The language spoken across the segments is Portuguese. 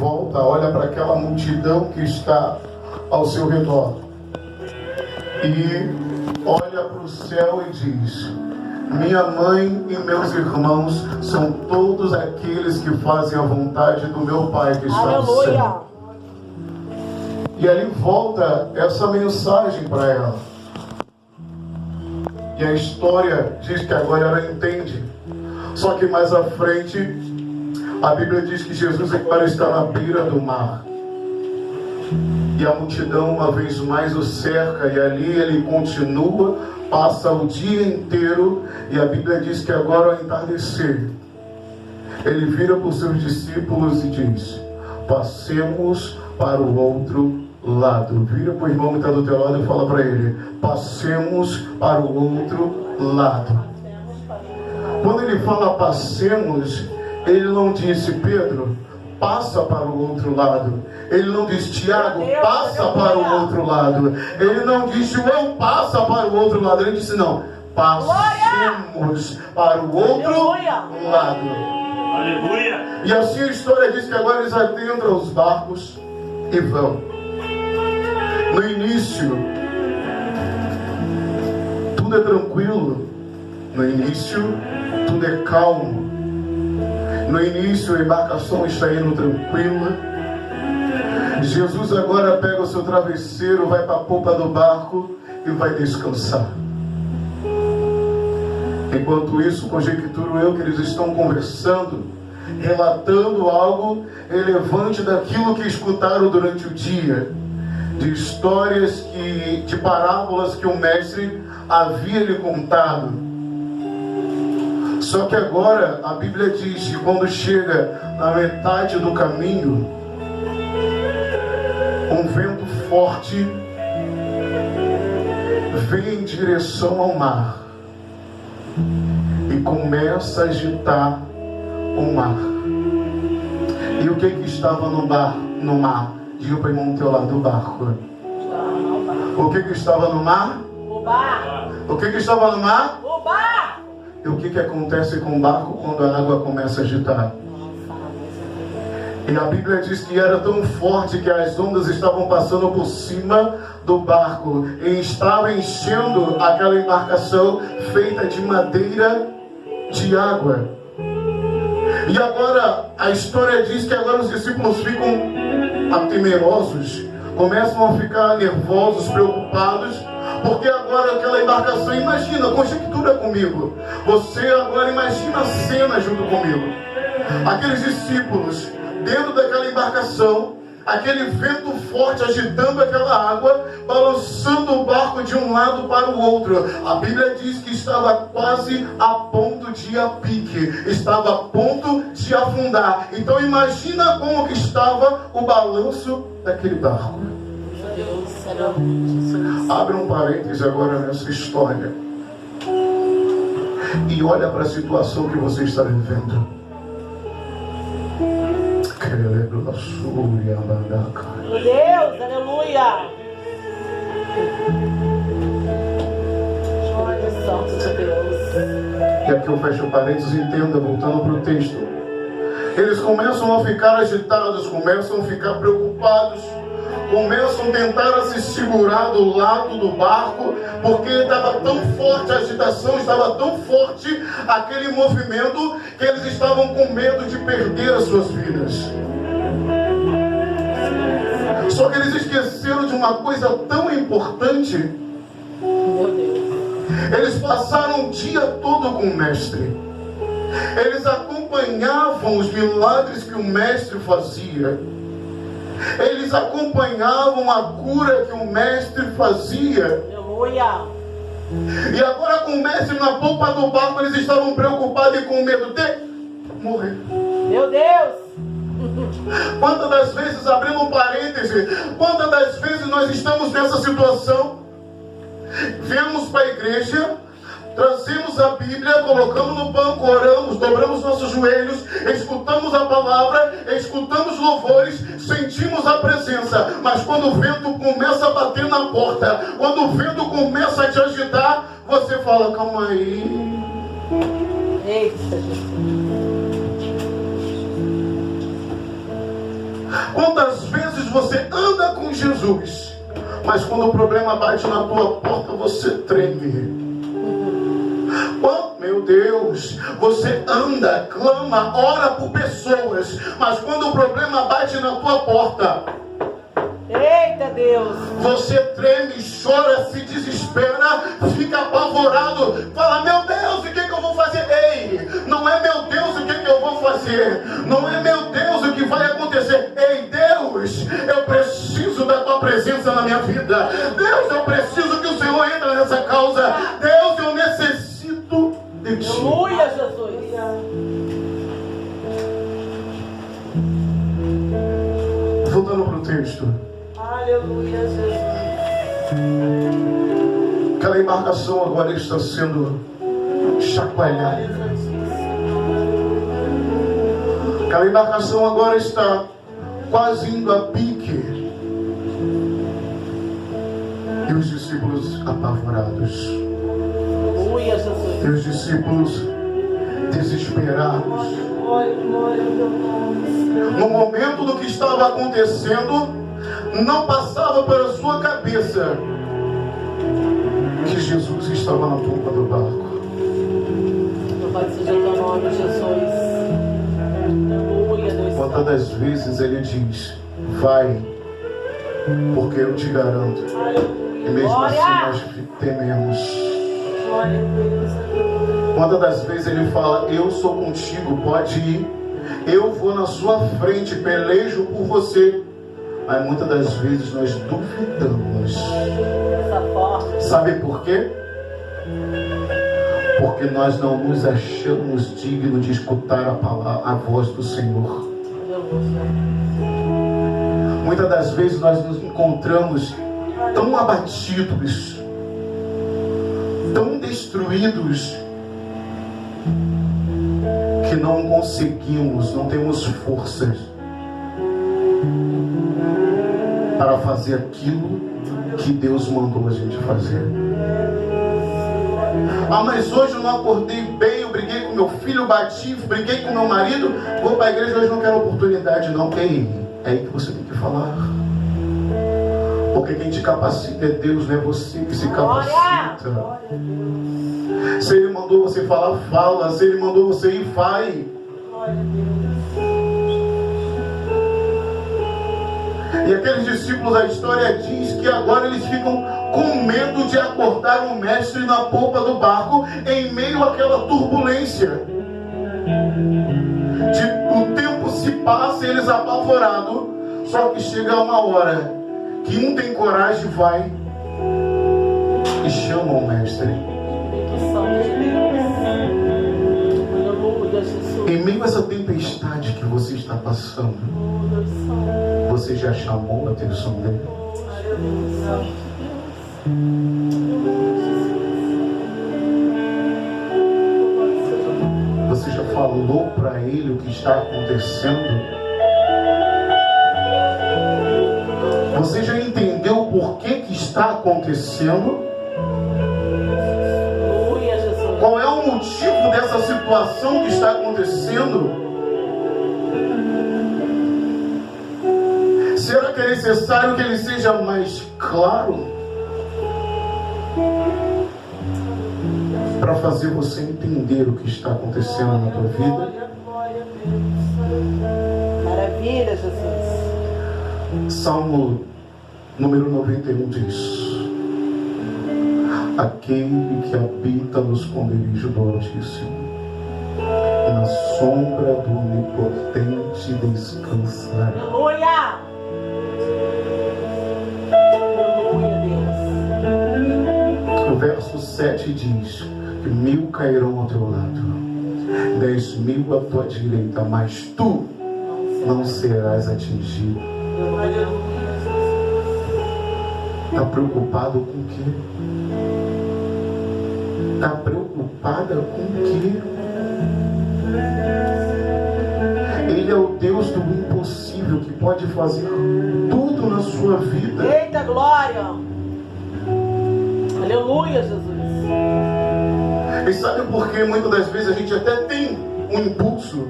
volta, olha para aquela multidão que está ao seu redor e olha para o céu e diz: minha mãe e meus irmãos são todos aqueles que fazem a vontade do meu Pai que está no céu. E ali volta essa mensagem para ela. E a história diz que agora ela entende. Só que mais à frente, a Bíblia diz que Jesus agora está na beira do mar. E a multidão uma vez mais o cerca, e ali ele continua, passa o dia inteiro, e a Bíblia diz que agora ao entardecer, ele vira para os seus discípulos e diz: passemos para o outro lado. Vira para o irmão que está do teu lado e fala para ele: passemos para o outro lado. Quando ele fala passemos, ele não disse: Pedro, passa para o outro lado. Ele não diz: Tiago, passa para o outro lado. Ele não disse: João, passa para o outro lado. Ele disse: não, passemos para o outro lado. Aleluia. E assim a história diz que agora eles adentram os barcos e vão. No início, tudo é tranquilo. No início, tudo é calmo. No início, a embarcação está indo tranquila. Jesus agora pega o seu travesseiro, vai para a polpa do barco e vai descansar. Enquanto isso, conjecturo eu que eles estão conversando, relatando algo relevante daquilo que escutaram durante o dia, de histórias, de parábolas que o mestre havia lhe contado. Só que agora a Bíblia diz que quando chega na metade do caminho, um vento forte vem em direção ao mar e começa a agitar o mar. E o que estava no mar? Diga para o irmão do teu lado: o barco. O que estava no mar? O barco. O que estava no mar? O barco. E o que acontece com o barco quando a água começa a agitar? E a Bíblia diz que era tão forte que as ondas estavam passando por cima do barco e estava enchendo aquela embarcação feita de madeira de água. E agora a história diz que agora os discípulos ficam temerosos, começam a ficar nervosos, preocupados, porque agora aquela embarcação, imagina, conjectura comigo, você agora imagina a cena junto comigo, aqueles discípulos dentro daquela embarcação, aquele vento forte agitando aquela água, balançando o barco de um lado para o outro. A Bíblia diz que estava quase a ponto de ir a pique, estava a ponto de afundar. Então imagina como que estava o balanço daquele barco. Abre um parêntese agora nessa história e olha para a situação que você está vivendo. Meu Deus, aleluia. Glória Santo de Deus. E aqui eu fecho o parênteses e entenda, voltando para o texto. Eles começam a ficar agitados, começam a ficar preocupados, começam a tentar se segurar do lado do barco, porque estava tão forte a agitação, estava tão forte aquele movimento, que eles estavam com medo de perder as suas vidas. Só que eles esqueceram de uma coisa tão importante. Meu Deus. Eles passaram o dia todo com o mestre. Eles acompanhavam os milagres que o mestre fazia. Eles acompanhavam a cura que o mestre fazia. Aleluia. E agora com o mestre na polpa do barco, eles estavam preocupados e com medo de morrer. Meu Deus. Quantas das vezes, abrindo um parêntese, quantas das vezes nós estamos nessa situação? Viemos para a igreja, trazemos a Bíblia, colocamos no banco, oramos, dobramos nossos joelhos, escutamos a palavra, escutamos louvores, sentimos a presença. Mas quando o vento começa a bater na porta, quando o vento começa a te agitar, você fala: calma aí. Eita, Jesus. Quantas vezes você anda com Jesus, mas quando o problema bate na tua porta, você treme. Oh, meu Deus, você anda, clama, ora por pessoas, mas quando o problema bate na tua porta, eita Deus, você treme, chora, se desespera, fica apavorado, fala: meu Deus, o que eu vou fazer? Ei, não é meu Deus o que eu vou fazer, não é meu Deus o que vai acontecer. Ei, Deus, eu preciso da tua presença na minha vida. Deus, eu preciso que o Senhor entre nessa causa. Deus, eu necessito de ti. aleluia, Jesus. Voltando para o texto. Aleluia, Jesus. Aquela embarcação agora está sendo chacoalhada. Aquela embarcação agora está quase indo a pique. E os discípulos apavorados. Aleluia, Jesus. E os discípulos desesperados. No momento do que estava acontecendo, não passava pela sua cabeça que Jesus estava na ponta do barco. Louvado seja o teu nome, Jesus. Aleluia, Deus. Quantas das vezes ele diz: vai, porque eu te garanto. E mesmo assim nós tememos. Quantas das vezes ele fala: eu sou contigo, pode ir, eu vou na sua frente, pelejo por você. Mas muitas das vezes nós duvidamos. Sabe por quê? Porque nós não nos achamos dignos de escutar a voz do Senhor. Muitas das vezes nós nos encontramos tão abatidos, tão destruídos, que não conseguimos, não temos forças para fazer aquilo que Deus mandou a gente fazer. Ah, mas hoje eu não acordei bem, eu briguei com meu filho, bati, briguei com meu marido, vou para a igreja, hoje não quero oportunidade. Não, ei, é aí que você tem que falar. Porque quem te capacita é Deus, não é você que se capacita. Se Ele mandou você falar, fala. Se Ele mandou você ir, vai. E aqueles discípulos, a história diz que agora eles ficam com medo de acordar o mestre na polpa do barco em meio àquela turbulência. O tempo se passa e eles apavorados. Só que chega uma hora que um tem coragem, vai e chama o mestre. Em meio a essa tempestade que você está passando, você já chamou a atenção dele? Você já falou para ele o que está acontecendo? Você já entendeu por que está acontecendo? Qual é o motivo dessa situação que está acontecendo? Será que é necessário que ele seja mais claro para fazer você entender o que está acontecendo na tua vida? Maravilha, Jesus. Salmo número 91 diz: aquele que habita no esconderijo do Altíssimo, e na sombra do Onipotente descansará. Aleluia! Aleluia, Deus. O verso 7 diz que 1000 cairão ao teu lado, 10.000 à tua direita, mas tu não serás atingido. Está preocupado com o quê? Está preocupada com o quê? Ele é o Deus do impossível, que pode fazer tudo na sua vida. Eita glória! Aleluia, Jesus. E sabe por que muitas das vezes a gente até tem um impulso?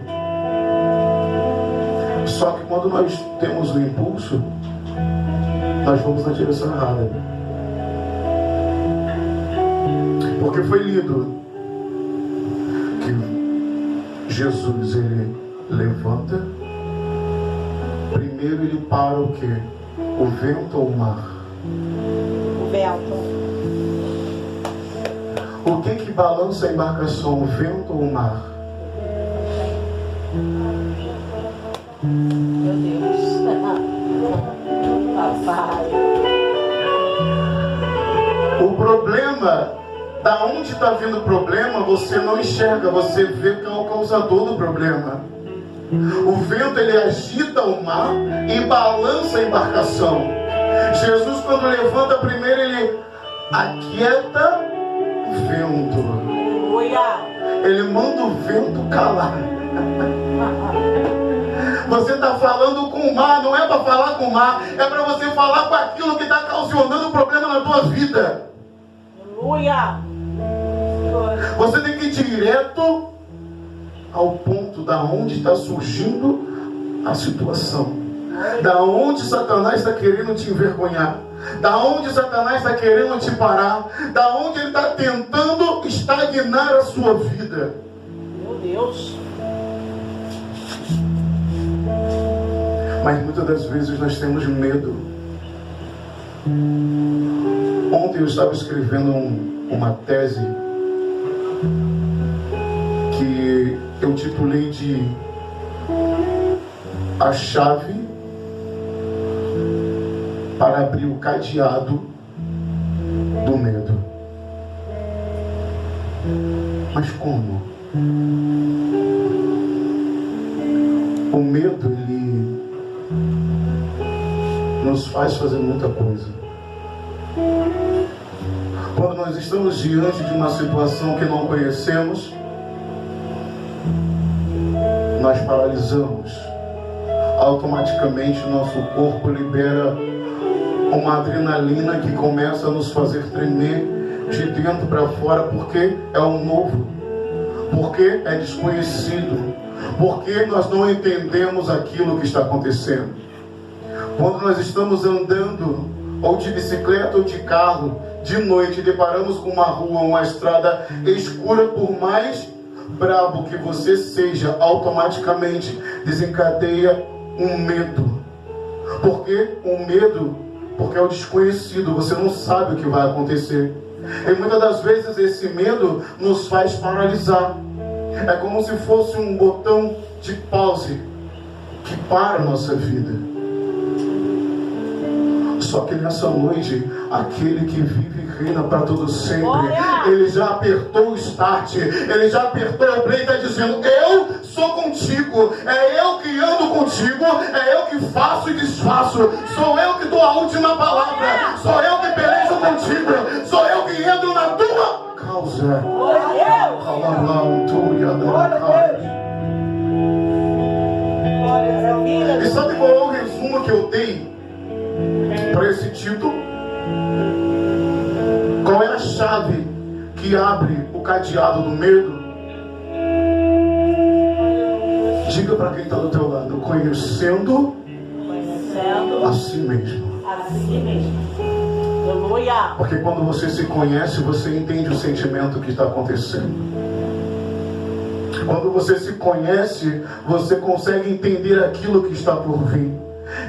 Só que quando nós temos o impulso, nós vamos na direção errada. Porque foi lido que Jesus, ele levanta, primeiro ele para o quê? O vento ou o mar? O vento. O que balança a embarcação, o vento ou o mar? Meu Deus. Papai. O problema, da onde está vindo o problema, você não enxerga, você vê que é o causador do problema. O vento, ele agita o mar e balança a embarcação. Jesus, quando levanta primeiro, ele aquieta o vento. Ele manda o vento calar. Você está falando com o mar, não é para falar com o mar, é para você falar com aquilo que está causando problema na tua vida. Aleluia. Você tem que ir direto ao ponto da onde está surgindo a situação. Da onde Satanás está querendo te envergonhar. Da onde Satanás está querendo te parar. Da onde ele está tentando estagnar a sua vida. Meu Deus. Mas muitas das vezes nós temos medo. Ontem eu estava escrevendo uma tese que eu titulei de A Chave para Abrir o Cadeado do Medo. Mas como? O medo, ele nos faz fazer muita coisa. Quando nós estamos diante de uma situação que não conhecemos, nós paralisamos. Automaticamente nosso corpo libera uma adrenalina que começa a nos fazer tremer de dentro para fora, porque é o novo, porque é desconhecido, porque nós não entendemos aquilo que está acontecendo. Quando nós estamos andando, ou de bicicleta ou de carro, de noite, deparamos com uma rua, uma estrada escura, por mais brabo que você seja, automaticamente desencadeia um medo. Por que um medo? Porque é o desconhecido, você não sabe o que vai acontecer. E muitas das vezes esse medo nos faz paralisar. É como se fosse um botão de pause que para a nossa vida. Só que nessa noite, aquele que vive e reina para todo sempre, ele já apertou o start, ele já apertou o play e está dizendo: eu sou contigo, é eu que ando contigo, é eu que faço e desfaço, sou eu que dou a última palavra, sou eu que pelejo contigo, sou eu que entro na tua causa. E sabe qual é o resumo que eu dei para esse título? Qual é a chave que abre o cadeado do medo? Diga para quem está do teu lado: conhecendo a si mesmo. Aleluia. Porque quando você se conhece, você entende o sentimento que está acontecendo. Quando você se conhece, você consegue entender aquilo que está por vir.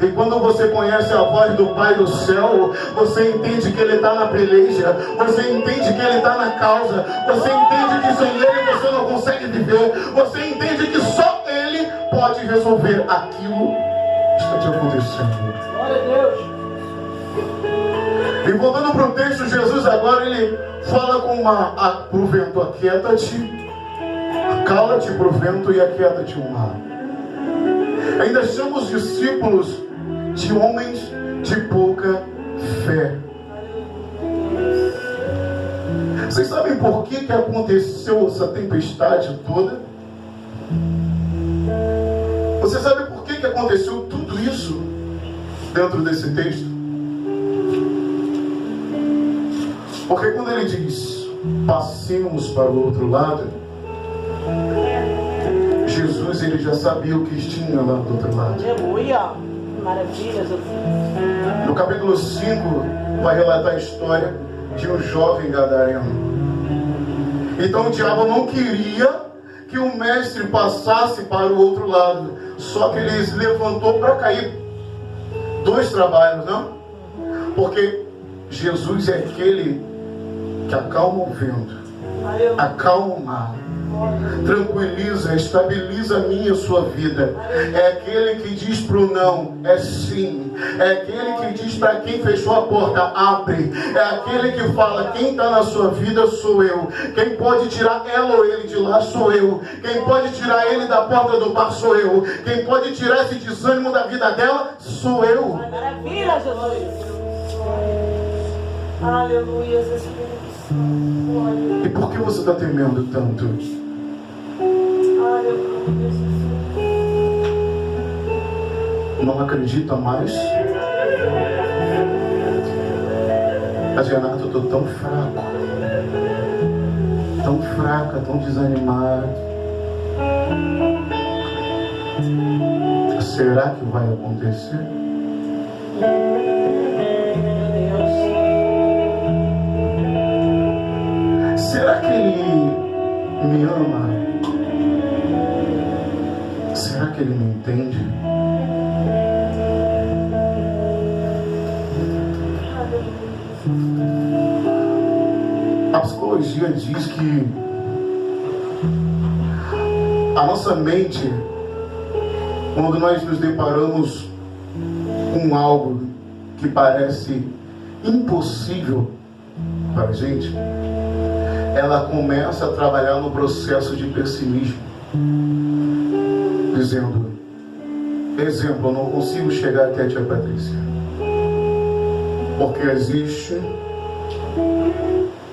E quando você conhece a voz do Pai do céu, você entende que Ele está na peleja, você entende que Ele está na causa, você entende que sem Ele você não consegue viver, você entende que só Ele pode resolver aquilo que está te acontecendo. Glória a Deus. E voltando para o texto, Jesus agora ele fala para o vento: aquieta-te, cala-te para o vento e aquieta-te o mar. Ainda chama os discípulos de homens de pouca fé. Vocês sabem por que aconteceu essa tempestade toda? Você sabe por que aconteceu tudo isso dentro desse texto? Porque quando ele diz: passemos para o outro lado, Jesus ele já sabia o que tinha lá do outro lado. Aleluia. Maravilha, Jesus. No capítulo 5, vai relatar a história de um jovem gadareno. Então o diabo não queria que o mestre passasse para o outro lado. Só que ele se levantou para cair. 2 trabalhos, não? Porque Jesus é aquele que acalma o vento, acalma o mar, tranquiliza, estabiliza a minha e a sua vida. É aquele que diz para o não, é sim. É aquele que diz para quem fechou a porta, abre. É aquele que fala, quem está na sua vida sou eu. Quem pode tirar ela ou ele de lá sou eu. Quem pode tirar ele da porta do bar sou eu. Quem pode tirar esse desânimo da vida dela sou eu. Maravilha, Jesus. Aleluia, Espírito Santo. E por que você está temendo tanto? Aleluia, Jesus. Não acredita mais? Mas Renato, eu estou tão fraco, tão fraca, tão desanimado. Será que vai acontecer? Meu Deus. Será que ele me ama? Será que ele me entende? A psicologia diz que a nossa mente, quando nós nos deparamos com algo que parece impossível para a gente, ela começa a trabalhar no processo de pessimismo, dizendo, exemplo, eu não consigo chegar até a tia Patrícia, porque existe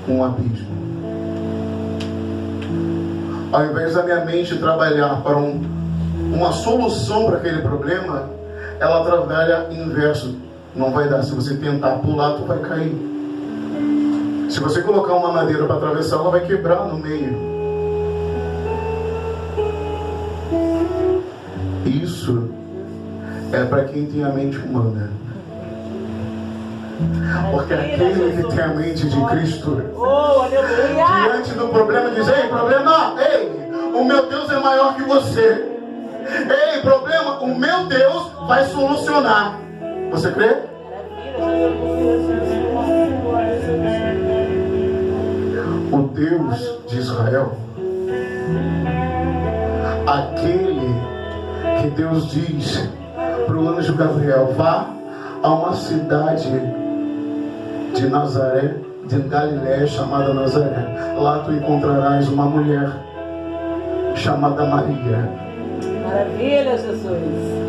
um abismo. Ao invés da minha mente trabalhar para uma solução para aquele problema, ela trabalha inverso. Não vai dar. Se você tentar pular, tu vai cair. Se você colocar uma madeira para atravessar, ela vai quebrar no meio. Isso é para quem tem a mente humana. Porque aquele que tem a mente de Cristo, Oh, aleluia. diante do problema, diz, ei, problema, ei, o meu Deus é maior que você. Ei, problema, o meu Deus vai solucionar. Você crê? O Deus de Israel, aquele que Deus diz para o anjo Gabriel, vá a uma cidade de Nazaré, de Galiléia, chamada Nazaré. Lá tu encontrarás uma mulher chamada Maria. Maravilha, Jesus.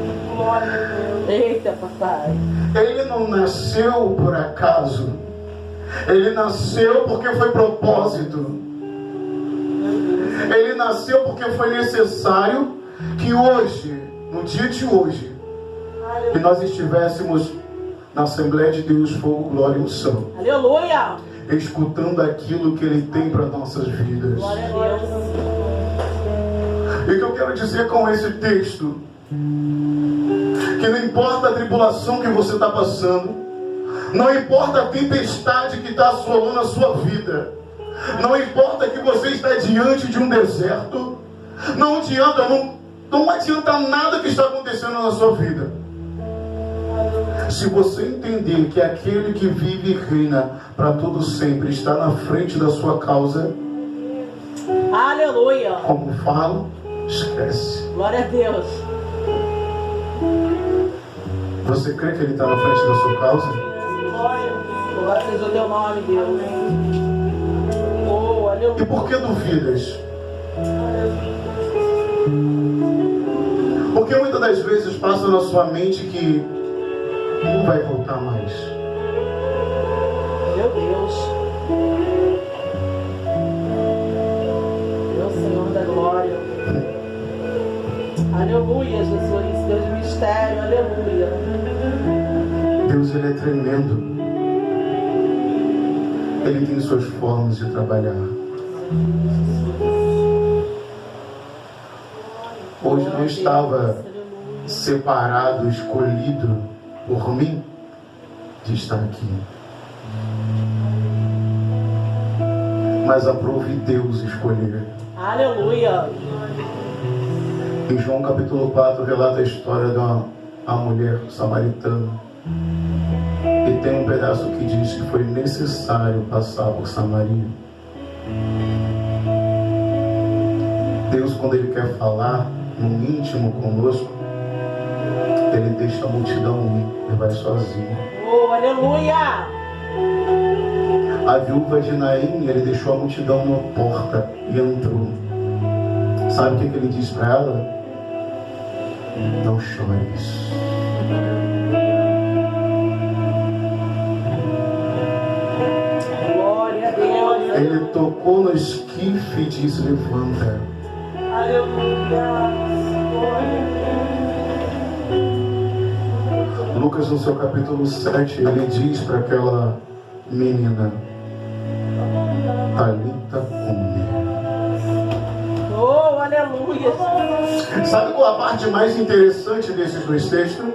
Eita, papai. Ele não nasceu por acaso. Ele nasceu porque foi propósito. Ele nasceu porque foi necessário que hoje, no dia de hoje, que nós estivéssemos na Assembleia de Deus, Fogo, Glória e Unção, Aleluia. escutando aquilo que Ele tem para nossas vidas. Glória a Deus. E o que eu quero dizer com esse texto, que não importa a tribulação que você está passando, não importa a tempestade que está assolando a sua vida, não importa que você está diante de um deserto, não adianta nada que está acontecendo na sua vida. Se você entender que aquele que vive e reina para todo sempre está na frente da sua causa, Aleluia. como falo, esquece. Glória a Deus. Você crê que Ele está na frente da sua causa? Glória seja o teu nome, Deus. Oh, aleluia. E por que duvidas? Porque muitas das vezes passa na sua mente que não vai voltar mais. Meu Deus. Meu Senhor da glória. Aleluia, Jesus. Deus do mistério. Aleluia. Deus, Ele é tremendo. Ele tem suas formas de trabalhar. hoje não estava separado, escolhido por mim de estar aqui. Mas aprove Deus escolher. Aleluia. Em João capítulo 4 relata a história de uma mulher samaritana. E tem um pedaço que diz que foi necessário passar por Samaria. Deus, quando Ele quer falar no íntimo conosco, Ele deixa a multidão ir, Ele vai sozinho. Oh, aleluia! A viúva de Naim, Ele deixou a multidão na porta e entrou. Sabe o que Ele diz para ela? Não chores. Glória a Deus. Ele tocou no esquife e disse: levanta. Aleluia. Lucas, no seu capítulo 7, ele diz para aquela menina: Talita cumi. Oh, aleluia. Sabe qual a parte mais interessante desses dois textos?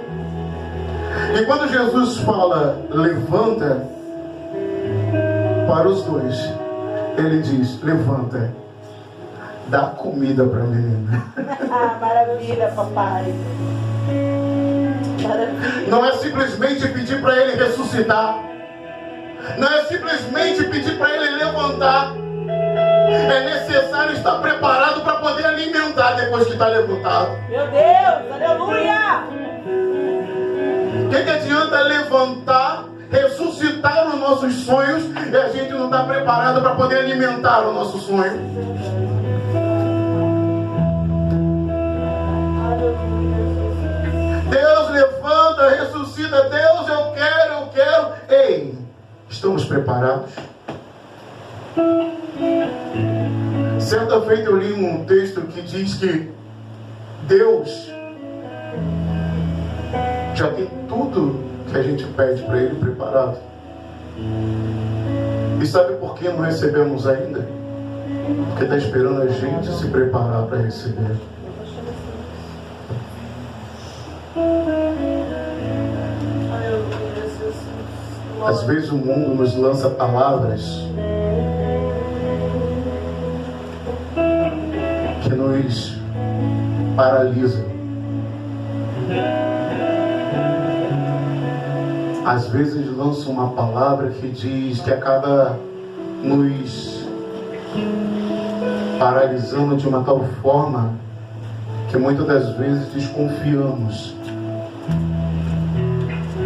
E quando Jesus fala levanta, para os dois, ele diz: levanta, dá comida para a menina. Maravilha, papai. Maravilha. Não é simplesmente pedir para ele ressuscitar. Não é simplesmente pedir para ele levantar. É necessário estar preparado para poder alimentar depois que está levantado. Meu Deus, aleluia. O que adianta levantar, ressuscitar os nossos sonhos e a gente não está preparado para poder alimentar o nosso sonho? Deus levanta, ressuscita. Deus, eu quero. Ei, estamos preparados? Certa feita eu li um texto que diz que Deus já tem tudo que a gente pede para Ele preparado. E sabe por que não recebemos ainda? Porque está esperando a gente se preparar para receber. Às vezes o mundo nos lança palavras que nos paralisam. Às vezes lança uma palavra que diz que acaba nos paralisando de uma tal forma que muitas das vezes desconfiamos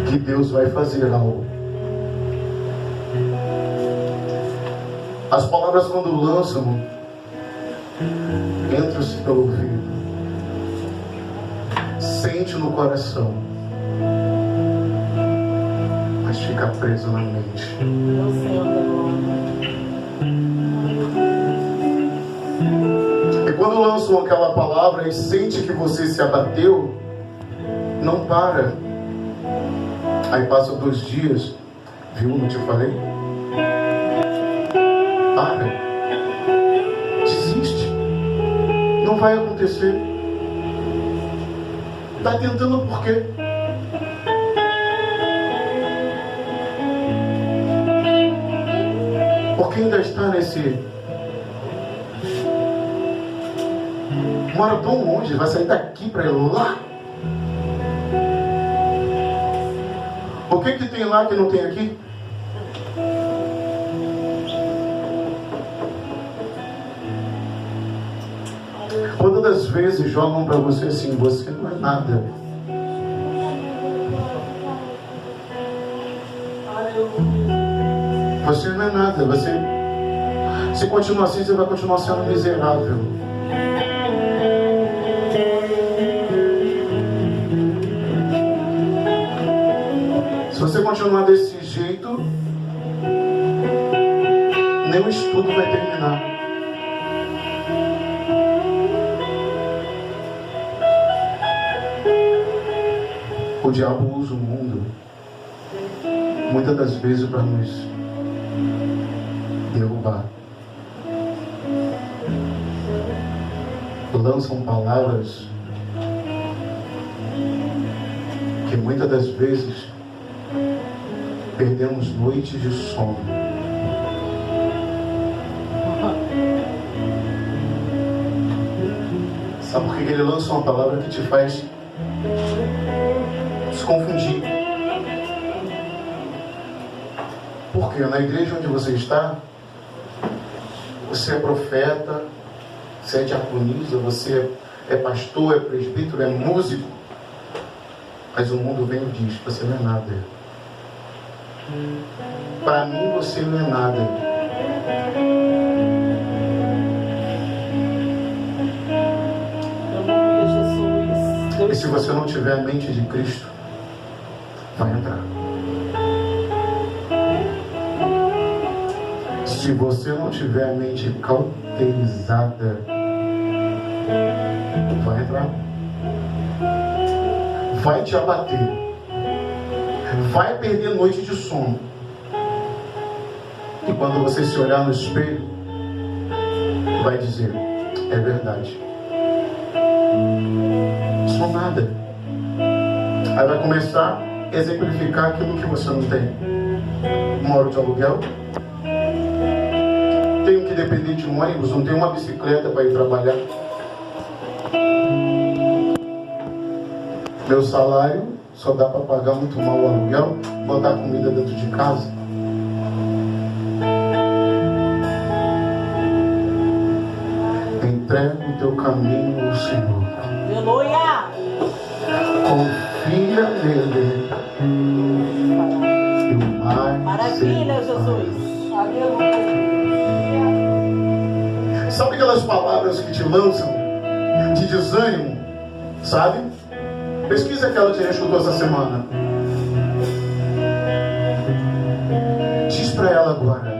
que Deus vai fazer algo. As palavras, quando lançam, entram-se pelo ouvido, sente no coração, mas fica preso na mente. E quando lançam aquela palavra e sente que você se abateu, não para. Aí passa 2 dias, viu? Não te falei? Para. Desiste. Não vai acontecer. Está tentando por quê? Porque ainda está nesse... Mora tão longe, vai sair daqui para ir lá. O que tem lá que não tem aqui? Quantas das vezes jogam para você assim: você não é nada. Você não é nada. Você, se continuar assim, você vai continuar sendo miserável. Se você continuar desse jeito, nem o estudo vai terminar. O diabo usa o mundo muitas das vezes para nos derrubar. Lançam palavras que muitas das vezes perdemos noites de sono. Sabe por que ele lança uma palavra que te faz se confundir? Porque na igreja onde você está, você é profeta, você é diaconisa, você é pastor, é presbítero, é músico. Mas o mundo vem e diz: você não é nada. Para mim você não é nada. E se você não tiver a mente de Cristo, vai entrar. Se você não tiver a mente cauterizada, vai entrar. Vai te abater. Vai perder noite de sono. E quando você se olhar no espelho, vai dizer: é verdade, sou nada. Aí vai começar a exemplificar aquilo que você não tem. Moro de aluguel, tenho que depender de um ônibus, não tenho uma bicicleta para ir trabalhar. Meu salário só dá para pagar muito mal o aluguel, botar comida dentro de casa. Entrega o teu caminho ao Senhor. Aleluia! Confia nele. E o mais Maravilha, Jesus! Aleluia! Sabe aquelas palavras que te lançam de desânimo? Sabe? Pesquisa aquela que a gente estudou essa semana. Diz para ela agora: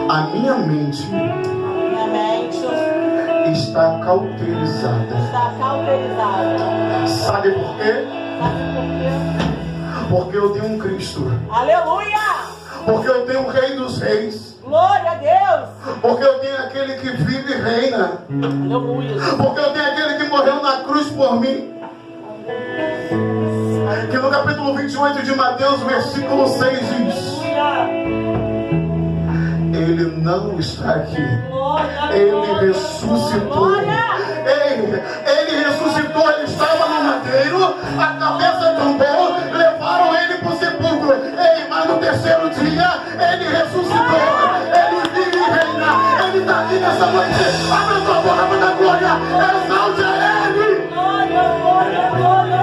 a minha mente está cauterizada. Está cauterizada. Sabe por quê? Sabe por quê? Porque eu tenho um Cristo. Aleluia! Porque eu tenho o Rei dos Reis. Glória a Deus! Porque eu tenho aquele que vive e reina. Aleluia! Porque eu tenho aquele que morreu na cruz por mim. Que no capítulo 28 de Mateus, versículo 6 diz: Ele não está aqui. Ele ressuscitou. Ele ressuscitou. Ele estava no madeiro, a cabeça tombou, levaram ele para o sepulcro. Mas no terceiro dia ele ressuscitou. Ele vive e reina. Ele está aqui nessa noite. Abre tua boca para dar glória. Exalte a ele. Glória, glória, glória.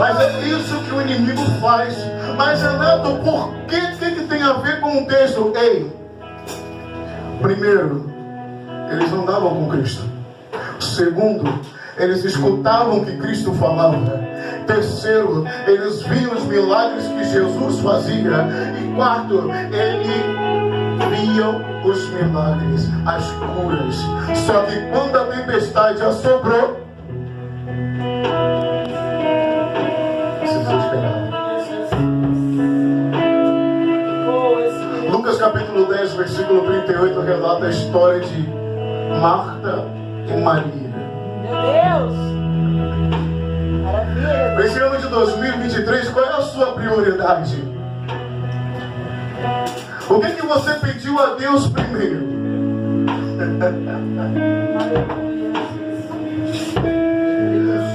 Mas é isso que o inimigo faz. Mas Renato, por que tem a ver com o texto? Primeiro, eles andavam com Cristo. Segundo, eles escutavam o que Cristo falava. Terceiro, eles viam os milagres que Jesus fazia. E quarto, eles viam os milagres, as curas. Só que quando a tempestade assobrou, se desesperaram. Lucas capítulo 10, versículo 38 relata a história de Marta e Maria. Meu Deus! Maravilha! Esse ano de 2023, qual é a sua prioridade? O que você pediu a Deus primeiro?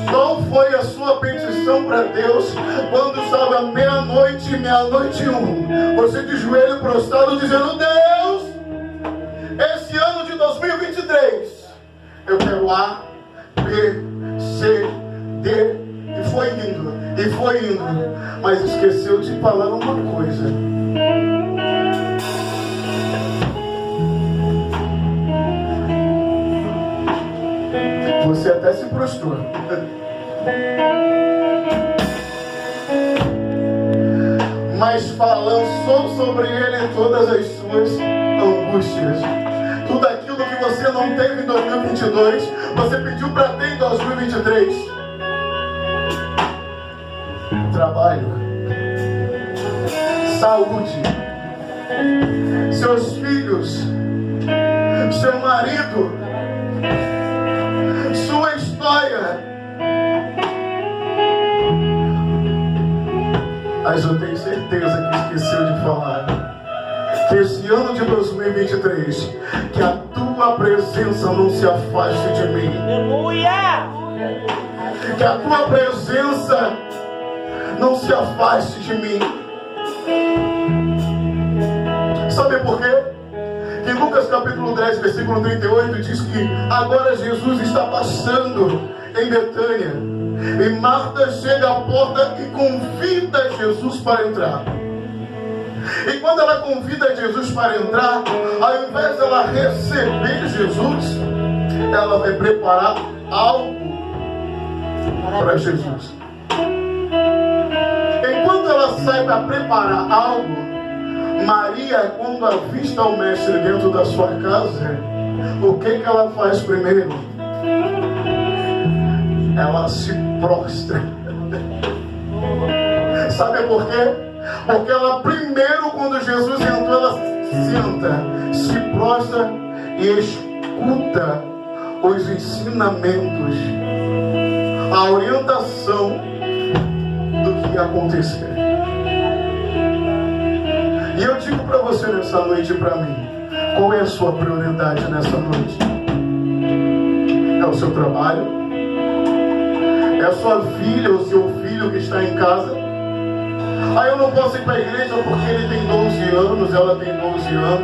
Qual foi a sua petição para Deus quando estava meia-noite e 1? Você de joelho prostrado dizendo: Deus, esse ano de 2023 eu quero A, B, C, D. E foi indo, mas esqueceu de falar uma coisa. Você até se prostrou. Mas lançou sobre ele todas as suas angústias. Tudo aquilo que você não teve em 2022, você pediu para ter em 2023. Trabalho, saúde, seus filhos, seu marido, sua história. Mas eu tenho certeza que esqueceu de falar que esse ano de 2023, que a tua presença não se afaste de mim. Aleluia! Que a tua presença não se afaste de mim. Sabe por quê? Que Lucas capítulo 10, versículo 38 diz que agora Jesus está passando em Betânia. E Marta chega à porta e convida Jesus para entrar. E quando ela convida Jesus para entrar, ao invés de ela receber Jesus, ela vai preparar algo para Jesus. Enquanto ela sai para preparar algo, Maria, quando avista o mestre dentro da sua casa, o que ela faz primeiro? Ela se prostra. Sabe por quê? Porque ela primeiro, quando Jesus entrou, ela senta, se prostra e escuta os ensinamentos, a orientação do que ia acontecer. E eu digo para você nessa noite, para mim, qual é a sua prioridade nessa noite? É o seu trabalho? É a sua filha ou seu filho que está em casa? Eu não posso ir para a igreja porque ele tem 12 anos, ela tem 12 anos.